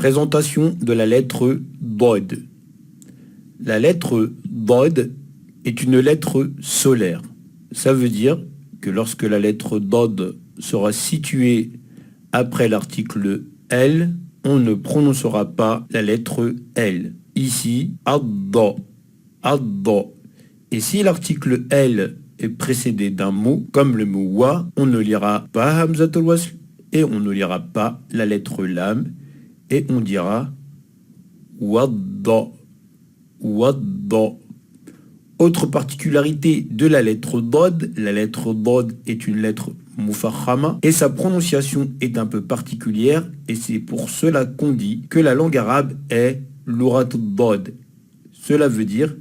Présentation de la lettre Dod. La lettre Dod est une lettre solaire. Ça veut dire que lorsque la lettre Dod sera située après l'article L, on ne prononcera pas la lettre L. Ici, Adda, Adda. Et si l'article L est précédé d'un mot, comme le mot wa, on ne lira pas Hamzatul Wasl et on ne lira pas la lettre Lam et on dira Wadda, Wadda. Autre particularité de la lettre Dod est une lettre Mufakhama et sa prononciation est un peu particulière et c'est pour cela qu'on dit que la langue arabe est Lurat Dod. Cela veut dire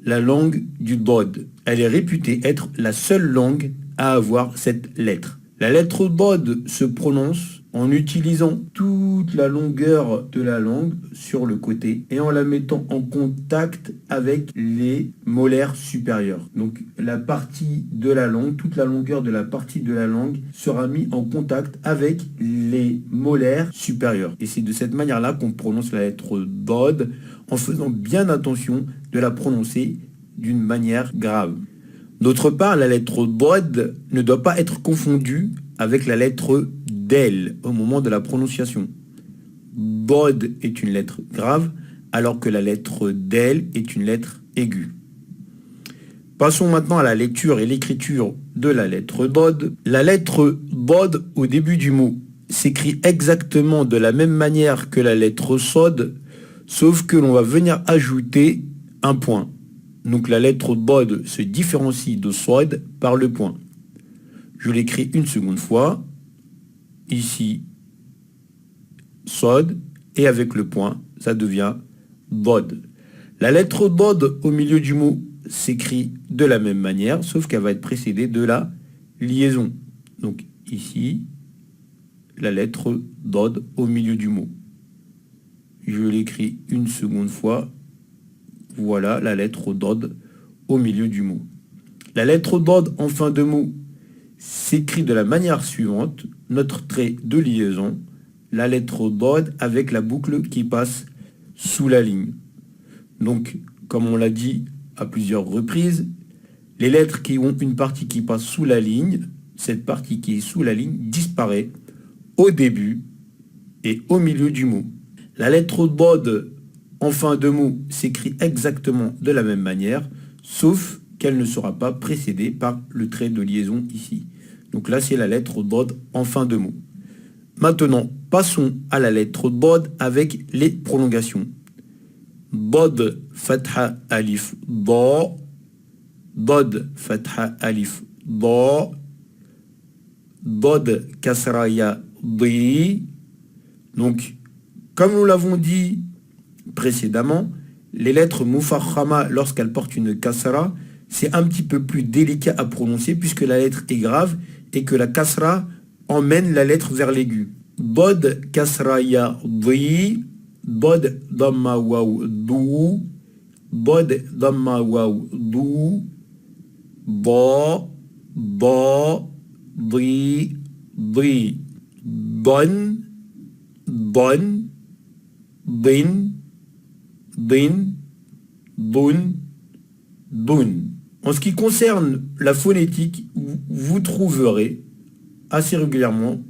la langue du Dod. Elle est réputée être la seule langue à avoir cette lettre. La lettre Dod se prononce en utilisant toute la longueur de la langue sur le côté et en la mettant en contact avec les molaires supérieurs. Donc la partie de la langue, toute la longueur de la partie de la langue sera mise en contact avec les molaires supérieurs. Et c'est de cette manière-là qu'on prononce la lettre Dod en faisant bien attention de la prononcer d'une manière grave. D'autre part, la lettre Dod ne doit pas être confondue avec la lettre Del au moment de la prononciation. Dod est une lettre grave, alors que la lettre Del est une lettre aiguë. Passons maintenant à la lecture et l'écriture de la lettre Dod. La lettre Dod au début du mot s'écrit exactement de la même manière que la lettre Sod, sauf que l'on va venir ajouter un point. Donc la lettre Dod se différencie de Sod par le point. Je l'écris une seconde fois. Ici, Sod, et avec le point, ça devient Dod. La lettre Dod au milieu du mot s'écrit de la même manière, sauf qu'elle va être précédée de la liaison. Donc ici, la lettre Dod au milieu du mot. Je l'écris une seconde fois. Voilà la lettre Dod au milieu du mot. La lettre Dod en fin de mot s'écrit de la manière suivante. Notre trait de liaison, la lettre Dod avec la boucle qui passe sous la ligne. Donc, comme on l'a dit à plusieurs reprises, les lettres qui ont une partie qui passe sous la ligne, cette partie qui est sous la ligne disparaît au début et au milieu du mot. La lettre Dod en fin de mot s'écrit exactement de la même manière, sauf qu'elle ne sera pas précédée par le trait de liaison ici. Donc là, c'est la lettre Dod en fin de mot. Maintenant, passons à la lettre Dod avec les prolongations. Dod, fatha, alif, da. Dod, fatha, alif, da. Dod, kasraya, di. Donc, comme nous l'avons dit précédemment, les lettres mufakhama, lorsqu'elles portent une kasra, c'est un petit peu plus délicat à prononcer puisque la lettre est grave et que la kasra emmène la lettre vers l'aigu. Dod kasra ya di, dod damma waw du, dod damma waw du, da, da, di, di, don, don, din, din, dun, dun. En ce qui concerne la phonétique, vous trouverez assez régulièrement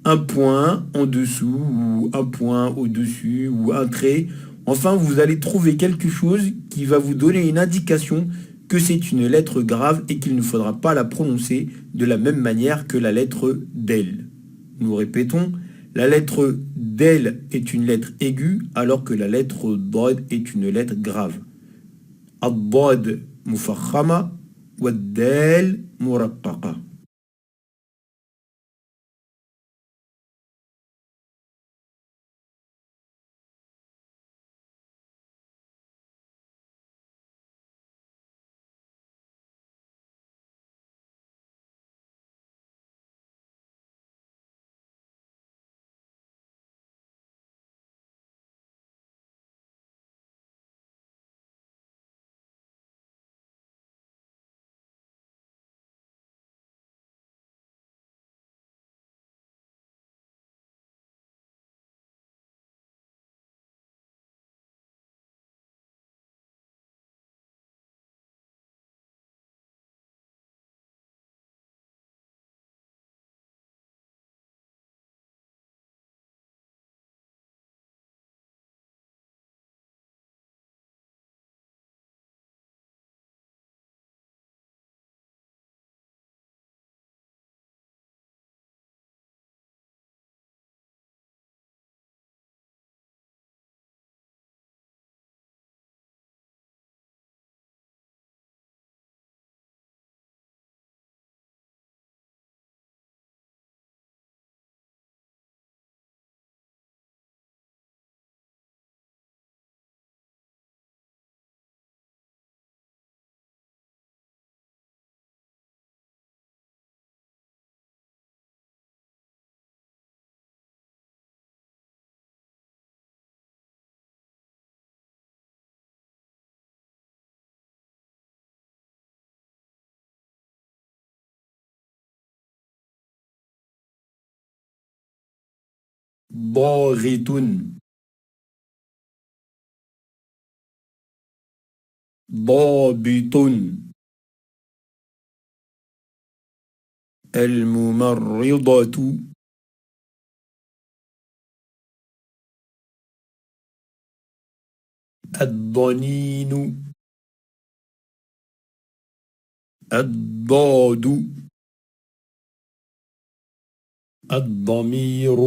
un point en dessous, ou un point au-dessus, ou un trait. Enfin, vous allez trouver quelque chose qui va vous donner une indication que c'est une lettre grave et qu'il ne faudra pas la prononcer de la même manière que la lettre Del. Nous répétons, la lettre Del est une lettre aiguë, alors que la lettre Dod est une lettre grave. Ad-Dod mufakhama, wad-Dal muraqqaqa. ضاغط ضابط الممرضة الضنين الضاد الضمير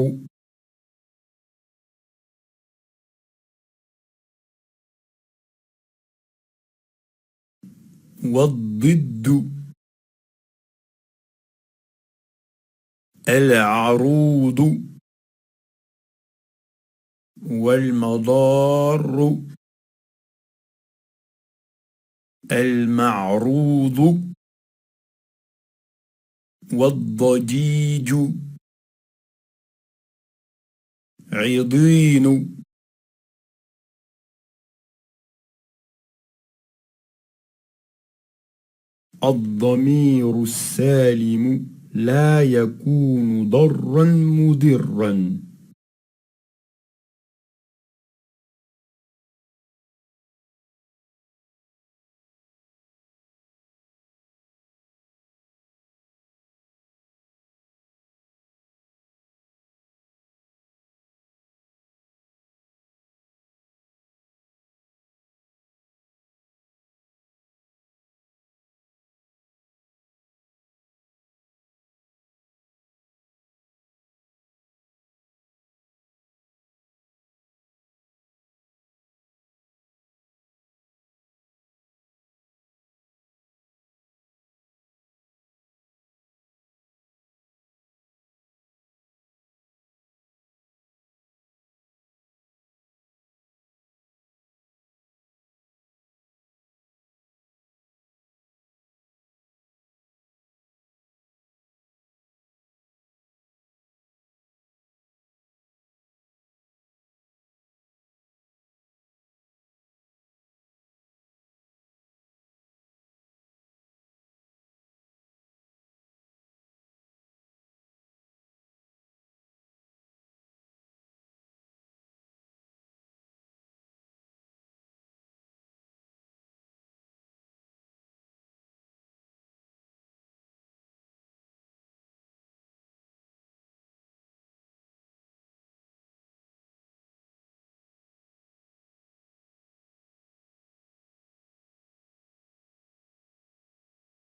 والضد العروض والمضار المعروض والضجيج عضين الضمير السالم لا يكون ضرا مضرا